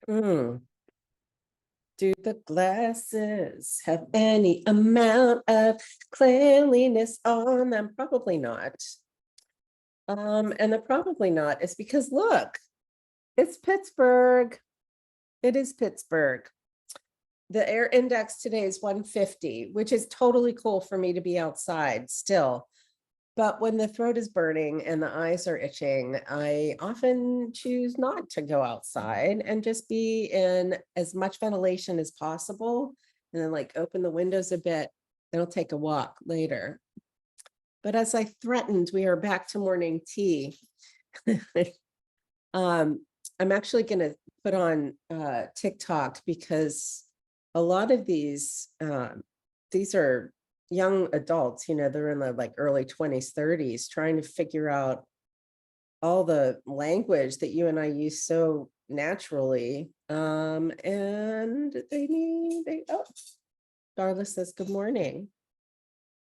Mm. Do the glasses have any amount of cleanliness on them? Probably not. And the probably not is because look, it's Pittsburgh. It is Pittsburgh. The air index today is 150, which is totally cool for me to be outside still. But when the throat is burning and the eyes are itching, I often choose not to go outside and just be in as much ventilation as possible. And then like open the windows a bit, then I'll take a walk later. But as I threatened, we are back to morning tea. I'm actually going to put on TikTok because a lot of these are young adults, they're in the like early 20s, 30s, trying to figure out all the language that you and I use so naturally. And Darla says, good morning.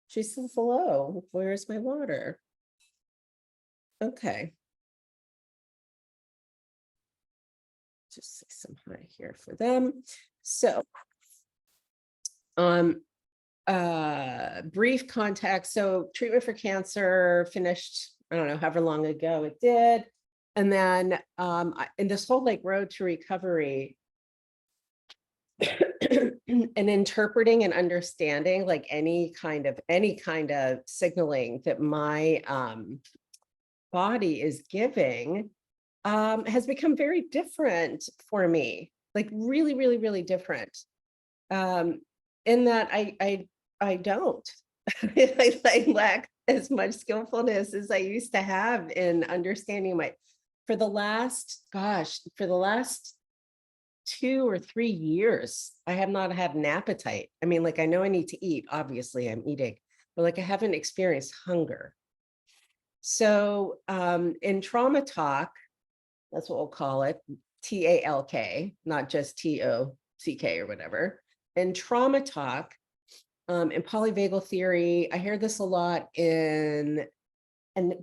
She says, hello, where's my water? Okay. Just say some hi here for them. So, brief context. So treatment for cancer finished, I don't know, however long ago it did. And then in this whole like road to recovery and interpreting and understanding like any kind of signaling that my body is giving has become very different for me, like really, really, really different. In that I don't. I lack as much skillfulness as I used to have in understanding for the last 2 or 3 years, I have not had an appetite. I mean, like I know I need to eat, obviously I'm eating, but like I haven't experienced hunger. So in trauma talk, that's what we'll call it, TALK, not just TOCK or whatever. In trauma talk, in polyvagal theory, I hear this a lot in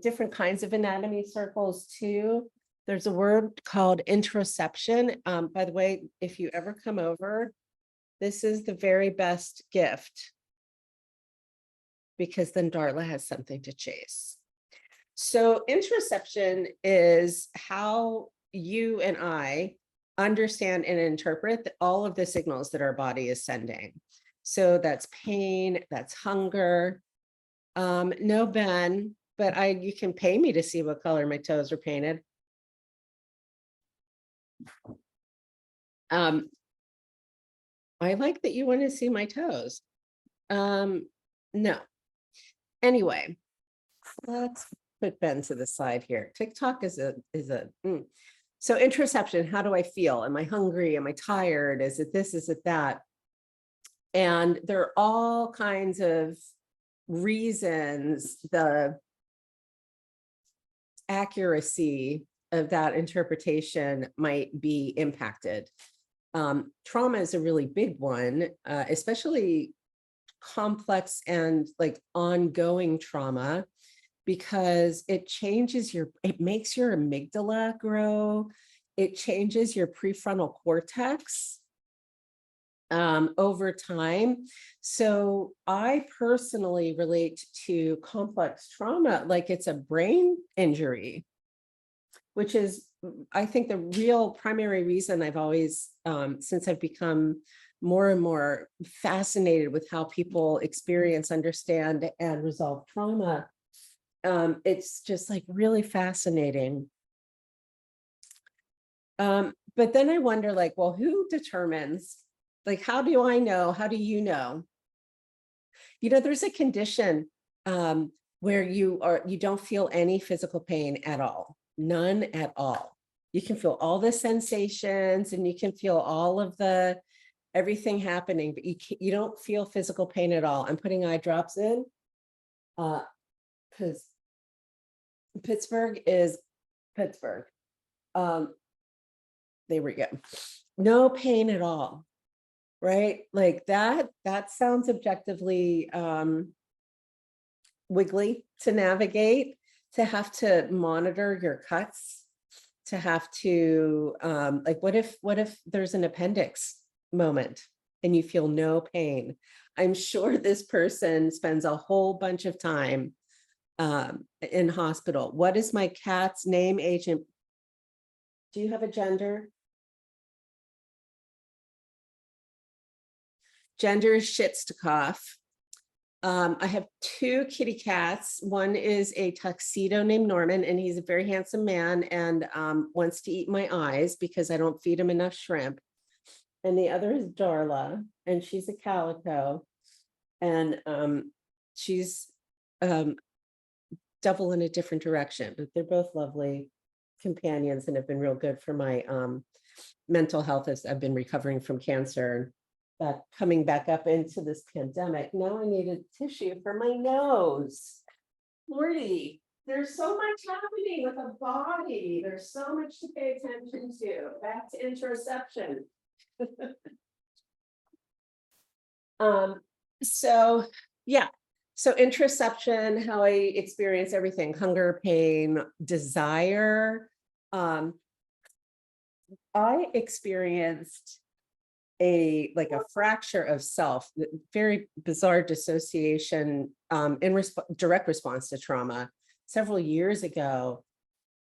different kinds of anatomy circles too. There's a word called interoception. By the way, if you ever come over, this is the very best gift because then Darla has something to chase. So interoception is how you and I understand and interpret all of the signals that our body is sending. So that's pain, that's hunger. No, Ben, but you can pay me to see what color my toes are painted. I like that you want to see my toes. No. Anyway, let's put Ben to the side here. TikTok is a. So interoception, how do I feel? Am I hungry? Am I tired? Is it this? Is it that? And there are all kinds of reasons the accuracy of that interpretation might be impacted. Trauma is a really big one, especially complex and like ongoing trauma, because it makes your amygdala grow. It changes your prefrontal cortex over time. So I personally relate to complex trauma like it's a brain injury, which is, I think, the real primary reason I've always, since I've become more and more fascinated with how people experience, understand, and resolve trauma. It's just like really fascinating. But then I wonder, like, well, who determines, like, how do I know? How do you know? There's a condition where you don't feel any physical pain at all, none at all. You can feel all the sensations and you can feel all of everything happening, but you don't feel physical pain at all. I'm putting eye drops in because Pittsburgh is Pittsburgh. There we go. No pain at all, right? Like that sounds objectively wiggly to navigate, to have to monitor your cuts, to have to, like, what if there's an appendix moment and you feel no pain? I'm sure this person spends a whole bunch of time in hospital. What is my cat's name, agent? Do you have a gender? Gender is Shitstokoff. I have two kitty cats. One is a tuxedo named Norman, and he's a very handsome man and wants to eat my eyes because I don't feed him enough shrimp. And the other is Darla, and she's a calico. And she's double in a different direction, but they're both lovely companions and have been real good for my mental health as I've been recovering from cancer. But coming back up into this pandemic, now I need a tissue for my nose. Lordy, there's so much happening with the body. There's so much to pay attention to. Back to interoception. So yeah, so interoception, how I experience everything: hunger, pain, desire. I experienced a fracture of self, very bizarre dissociation in direct response to trauma several years ago.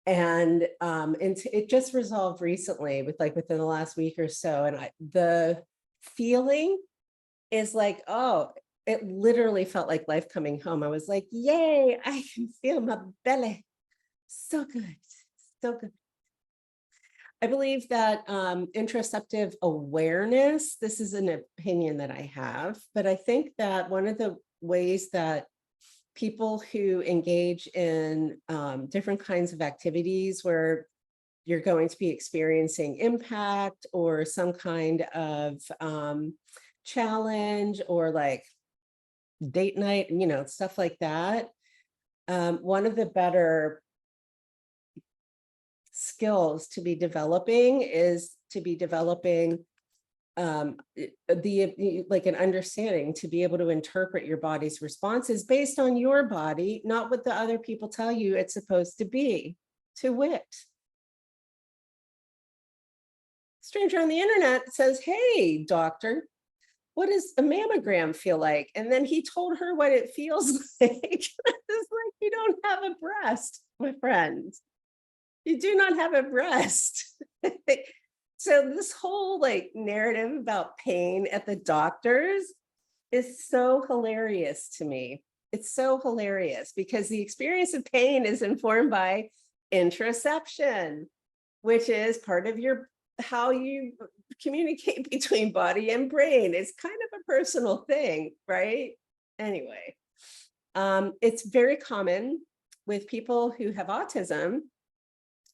And it just resolved recently within the last week or so. And the feeling is like, oh, it literally felt like life coming home. I was like, yay, I can feel my belly. So good, so good. I believe that interoceptive awareness, this is an opinion that I have, but I think that one of the ways that people who engage in different kinds of activities where you're going to be experiencing impact or some kind of challenge or like date night, stuff like that. One of the better skills to be developing is to be developing an understanding to be able to interpret your body's responses based on your body, not what the other people tell you it's supposed to be. To wit, stranger on the internet says, hey, doctor, what does a mammogram feel like? And then he told her what it feels like. It's like, you don't have a breast, my friend. You do not have a breast. So this whole narrative about pain at the doctors is so hilarious to me. It's so hilarious because the experience of pain is informed by interoception, which is part of how you communicate between body and brain. It's kind of a personal thing, right? Anyway, it's very common with people who have autism,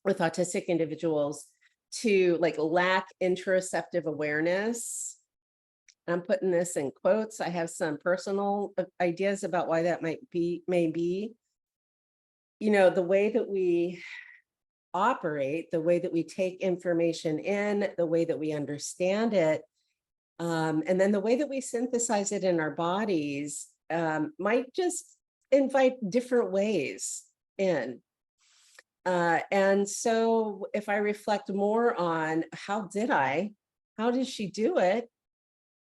with autistic individuals, to lack interoceptive awareness. I'm putting this in quotes. I have some personal ideas about why that may be. The way that we operate, the way that we take information in, the way that we understand it, and then the way that we synthesize it in our bodies might just invite different ways in. And so if I reflect more on how did she do it,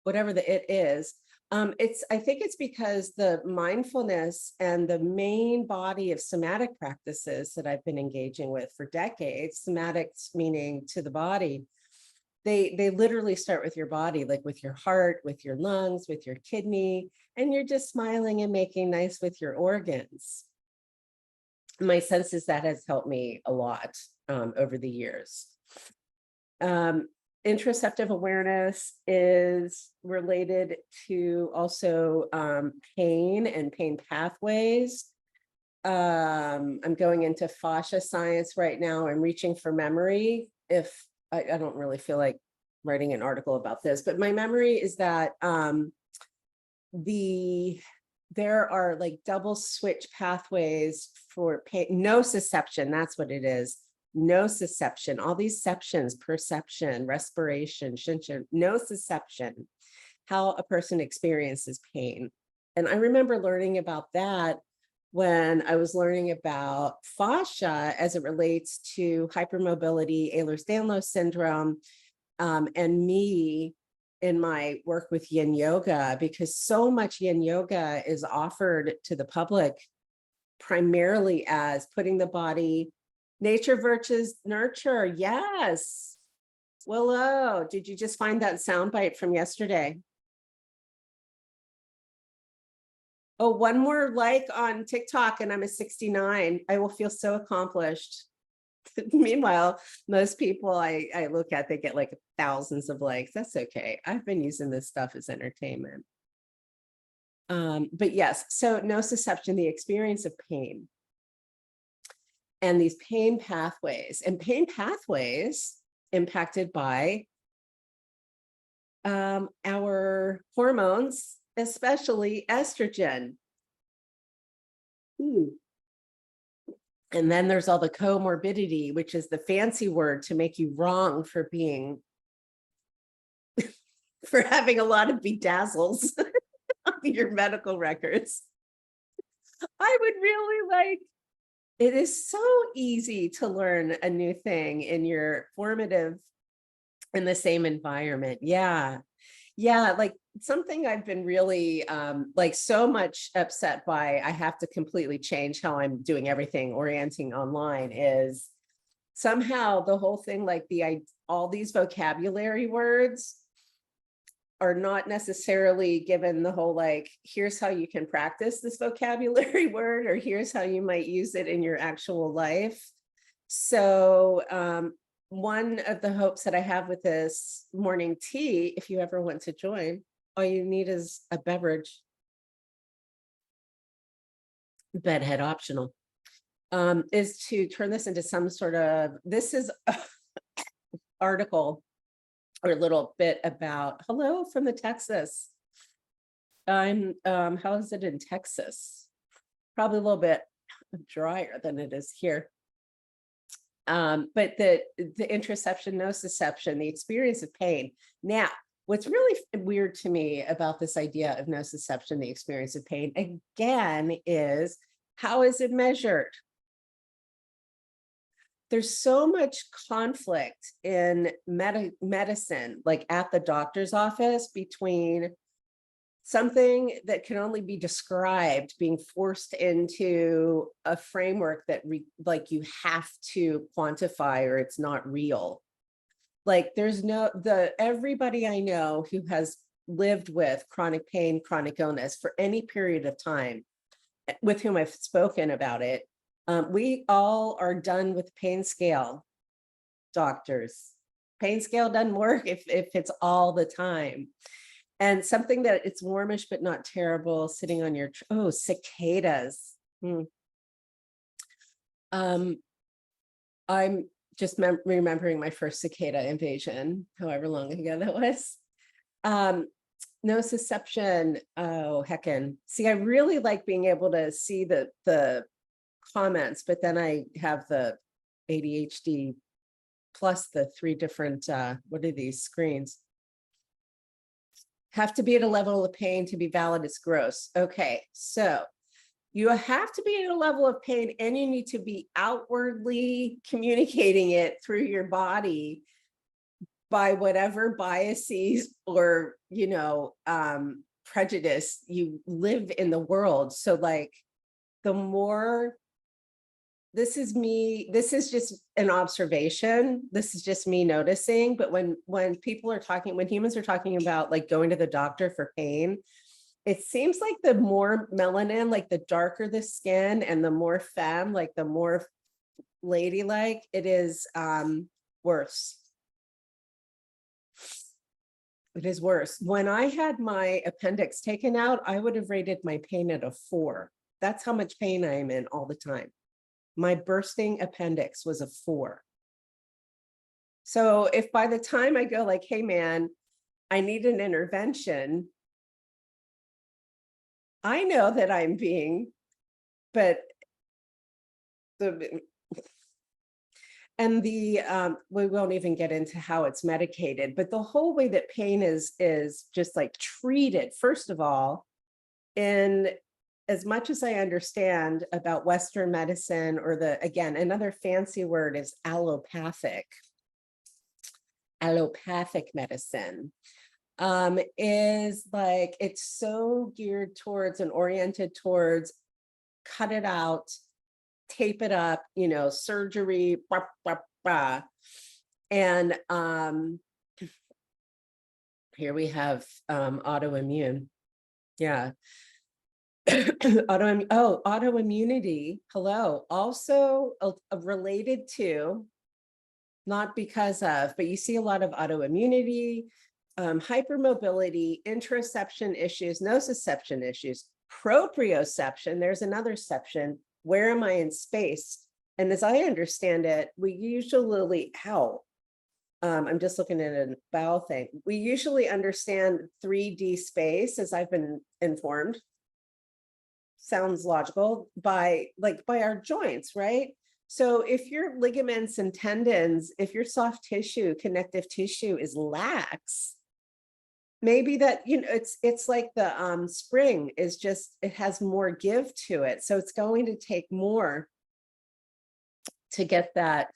whatever the it is, I think it's because the mindfulness and the main body of somatic practices that I've been engaging with for decades, somatics meaning to the body, they literally start with your body, like with your heart, with your lungs, with your kidney, and you're just smiling and making nice with your organs. My sense is that has helped me a lot over the years. Interoceptive awareness is related to also pain and pain pathways. I'm going into fascia science right now. I'm reaching for memory. If I don't really feel like writing an article about this, but my memory is that there are double switch pathways for pain. Nociception, that's what it is. Nociception, all these ceptions: perception, respiration, shinshin, nociception, how a person experiences pain. And I remember learning about that when I was learning about fascia as it relates to hypermobility, Ehlers-Danlos syndrome, and me in my work with yin yoga, because so much yin yoga is offered to the public primarily as putting the body, nature versus nurture. Yes. Willow, did you just find that soundbite from yesterday? Oh, one more like on TikTok and I'm a 69. I will feel so accomplished. Meanwhile, most people I look at, they get like thousands of likes. That's okay. I've been using this stuff as entertainment. But yes, so nociception, the experience of pain and these pain pathways impacted by our hormones, especially estrogen. And then there's all the comorbidity, which is the fancy word to make you wrong for being, for having a lot of bedazzles on your medical records. I would really like, it is so easy to learn a new thing in your formative, in the same environment. Yeah. Yeah, like something I've been really like so much upset by, I have to completely change how I'm doing everything, orienting online, is somehow the whole thing, like all these vocabulary words are not necessarily given the whole, like, here's how you can practice this vocabulary word, or here's how you might use it in your actual life. So one of the hopes that I have with this morning tea, if you ever want to join, all you need is a beverage, bedhead optional, is to turn this into some sort of, this is an article or a little bit about, hello from the Texas. How is it in Texas? Probably a little bit drier than it is here. But the interoception, nociception, the experience of pain. Now, what's really weird to me about this idea of nociception, the experience of pain, again, is how is it measured? There's so much conflict in medicine, like at the doctor's office, between something that can only be described being forced into a framework that like you have to quantify or it's not real. Like there's everybody I know who has lived with chronic pain, chronic illness for any period of time, with whom I've spoken about it, we all are done with pain scale doctors. Pain scale doesn't work if it's all the time. And something that it's warmish, but not terrible, sitting on your, oh, cicadas. I'm just remembering my first cicada invasion, however long ago that was. Nociception, oh, heckin'. See, I really like being able to see the comments, but then I have the ADHD plus the 3 different, what are these screens? Have to be at a level of pain to be valid as gross. Okay, so you have to be at a level of pain and you need to be outwardly communicating it through your body by whatever biases or, prejudice you live in the world. So like the more, this is just an observation. This is just me noticing. But when people are talking, when humans are talking about like going to the doctor for pain, it seems like the more melanin, like the darker the skin and the more femme, like the more ladylike, it is worse. It is worse. When I had my appendix taken out, I would have rated my pain at a 4. That's how much pain I am in all the time. My bursting appendix was a 4. So if by the time I go like, hey man, I need an intervention, I know that I'm being, but we won't even get into how it's medicated, but the whole way that pain is just like treated, first of all, in as much as I understand about Western medicine, or again, another fancy word is allopathic medicine, is like, it's so geared towards and oriented towards cut it out, tape it up, surgery, blah, blah, blah. And here we have autoimmune. Yeah. Autoimmunity. Hello. Also related to, not because of, but you see a lot of autoimmunity, hypermobility, interoception issues, nociception issues, proprioception. There's another ception. Where am I in space? And as I understand it, we usually, I'm just looking at a bowel thing. We usually understand 3D space, as I've been informed. Sounds logical, by our joints, right? So if your ligaments and tendons, if your soft tissue, connective tissue is lax, maybe that, it's like the spring is just, it has more give to it. So it's going to take more to get that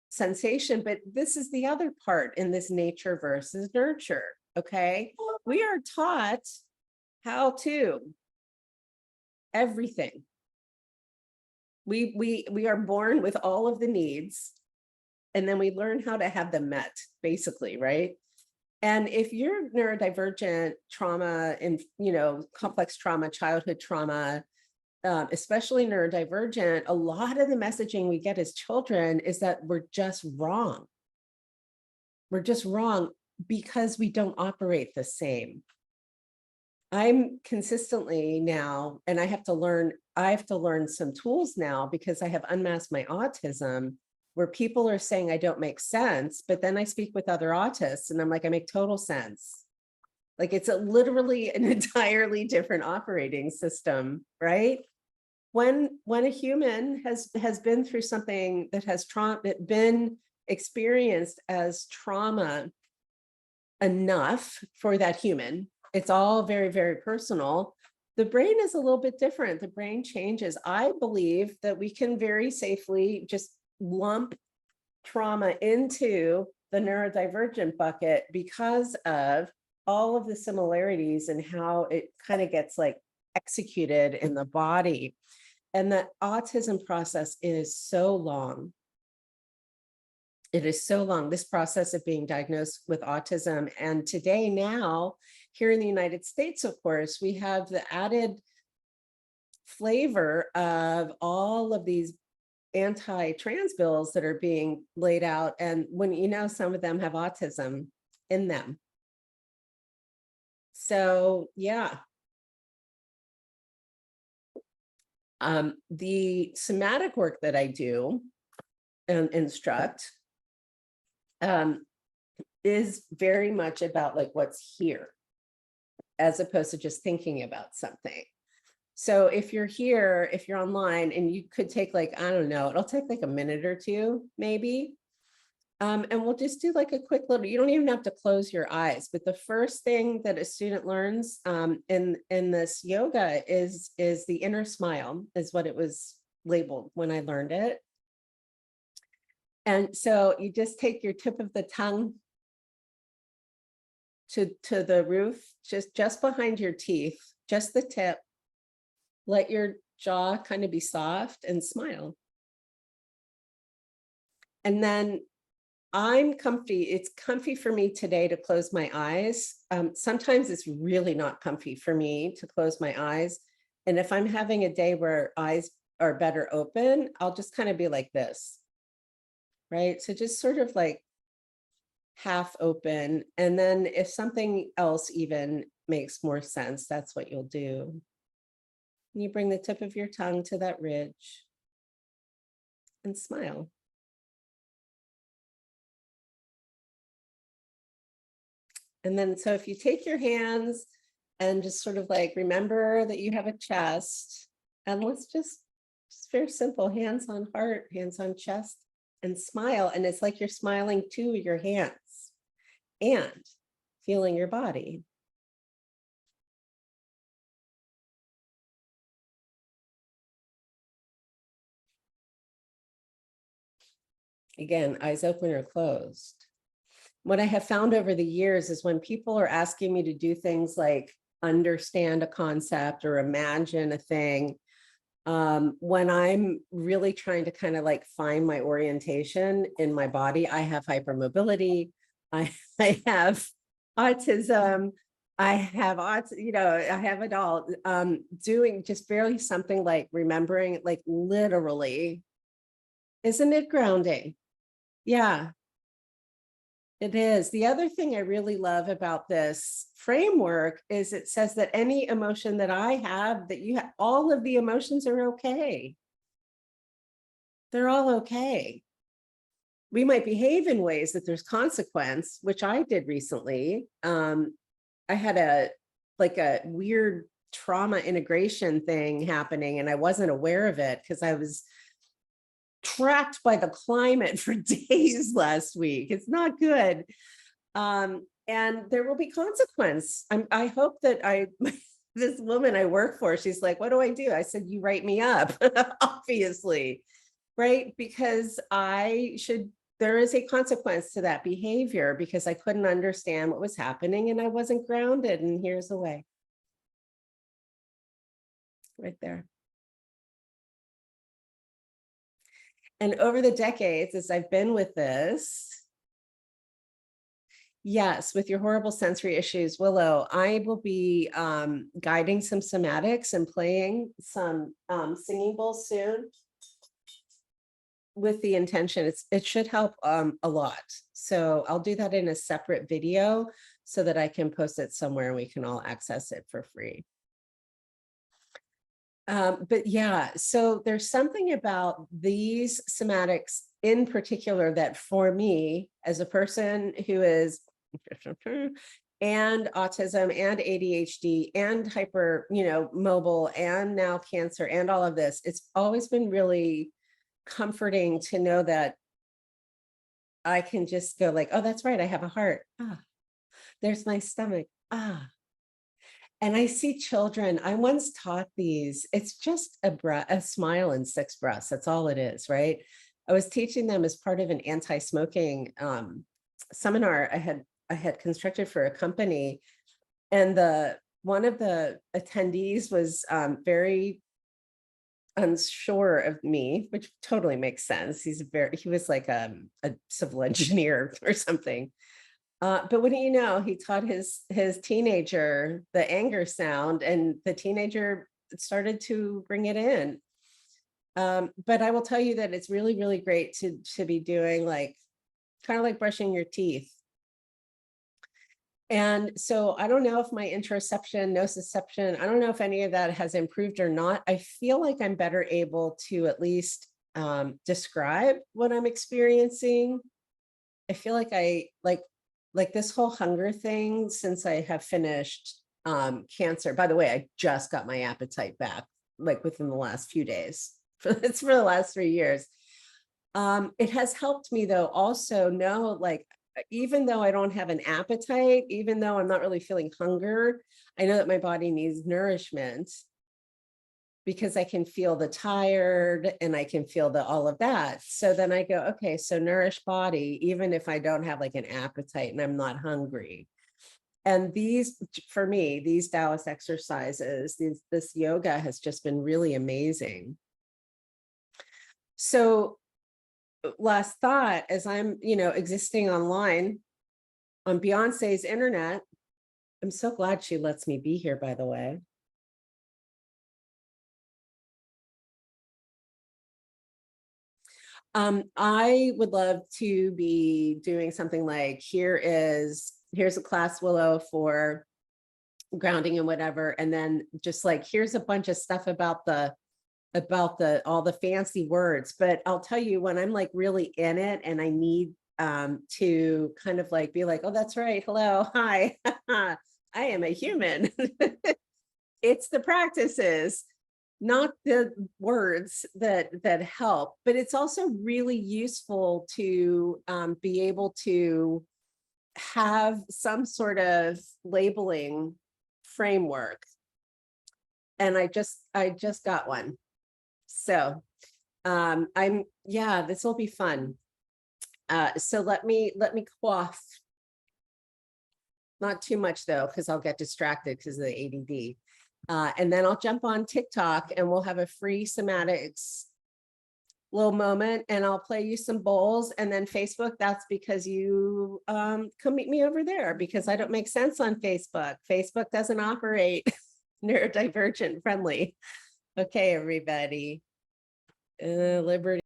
sensation. But this is the other part in this nature versus nurture. Okay. We are taught how to everything. We are born with all of the needs, and then we learn how to have them met, basically, right? And if you're neurodivergent, trauma, and complex trauma, childhood trauma, especially neurodivergent, a lot of the messaging we get as children is that we're just wrong. We're just wrong because we don't operate the same. I'm consistently now, and I have to learn some tools now, because I have unmasked my autism, where people are saying I don't make sense, but then I speak with other autists and I'm like, I make total sense. Like, it's literally an entirely different operating system, right? When a human has been through something that has been experienced as trauma enough for that human, it's all very, very personal. The brain is a little bit different. The brain changes. I believe that we can very safely just lump trauma into the neurodivergent bucket because of all of the similarities and how it kind of gets like executed in the body. And the autism process is so long. It is so long, this process of being diagnosed with autism. And today, now, here in the United States, of course, we have the added flavor of all of these anti-trans bills that are being laid out. And when some of them have autism in them. So, yeah. The somatic work that I do and instruct is very much about like what's here, as opposed to just thinking about something. So if you're here, if you're online, and you could take like, I don't know, it'll take like a minute or two, maybe. And we'll just do like a quick little, you don't even have to close your eyes, but the first thing that a student learns in this yoga is the inner smile, is what it was labeled when I learned it. And so you just take your tip of the tongue to the roof, just behind your teeth, just the tip. Let your jaw kind of be soft and smile. And then I'm comfy. It's comfy for me today to close my eyes. Sometimes it's really not comfy for me to close my eyes. And if I'm having a day where eyes are better open, I'll just kind of be like this. Right? So just sort of like half open. And then if something else even makes more sense, that's what you'll do. You bring the tip of your tongue to that ridge and smile. And then, so if you take your hands and just sort of like, remember that you have a chest, and let's just very simple, hands on heart, hands on chest, and smile. And it's like you're smiling to your hands and feeling your body. Again, eyes open or closed. What I have found over the years is when people are asking me to do things like understand a concept or imagine a thing, when I'm really trying to kind of like find my orientation in my body, I have hypermobility, I have autism, I have I have it all. Doing just barely something like remembering, like literally, isn't it grounding? Yeah, it is. The other thing I really love about this framework is it says that any emotion that I have, that you have, all of the emotions are okay. They're all okay. We might behave in ways that there's consequence, which I did recently. I had a weird trauma integration thing happening and I wasn't aware of it because I was trapped by the climate for days last week. It's not good. And there will be consequence. I hope that this woman I work for, she's like, what do? I said, you write me up, obviously, right? Because there is a consequence to that behavior because I couldn't understand what was happening and I wasn't grounded. And here's the way. Right there. And over the decades, as I've been with this, yes, with your horrible sensory issues, Willow, I will be guiding some somatics and playing some singing bowls soon with the intention it should help a lot. So I'll do that in a separate video so that I can post it somewhere and we can all access it for free. But yeah, so there's something about these somatics in particular that for me, as a person who is and autism and ADHD and hyper, mobile and now cancer and all of this, it's always been really comforting to know that I can just go like, oh, that's right, I have a heart. Ah, there's my stomach. Ah. And I see children, I once taught these, it's just a smile and 6 breaths. That's all it is, right? I was teaching them as part of an anti-smoking seminar I had constructed for a company. And one of the attendees was very unsure of me, which totally makes sense. He was like a civil engineer or something. But what do you know? He taught his teenager the anger sound, and the teenager started to bring it in. But I will tell you that it's really, really great to be doing kind of like brushing your teeth. And so I don't know if my interoception, nociception, I don't know if any of that has improved or not. I feel like I'm better able to at least describe what I'm experiencing. I feel like like this whole hunger thing since I have finished cancer. By the way, I just got my appetite back like within the last few days. It's for the last 3 years. It has helped me though also know even though I don't have an appetite, even though I'm not really feeling hunger, I know that my body needs nourishment because I can feel the tired and I can feel all of that. So then I go, okay, so nourish body, even if I don't have like an appetite and I'm not hungry. And for me, these Taoist exercises, this yoga has just been really amazing. So last thought, as I'm, existing online on Beyonce's internet, I'm so glad she lets me be here, by the way. I would love to be doing something like here's a class, Willow, for grounding and whatever. And then just like, here's a bunch of stuff about all the fancy words. But I'll tell you, when I'm like really in it and I need to kind of like be like, oh, that's right. Hello. Hi. I am a human. It's the practices, not the words that help, but it's also really useful to be able to have some sort of labeling framework. And I just got one. So this will be fun. So let me quaff. Not too much though, because I'll get distracted because of the ADD. And then I'll jump on TikTok and we'll have a free somatics little moment and I'll play you some bowls. And then Facebook, that's because you come meet me over there because I don't make sense on Facebook. Facebook doesn't operate neurodivergent friendly. Okay, everybody. Liberty.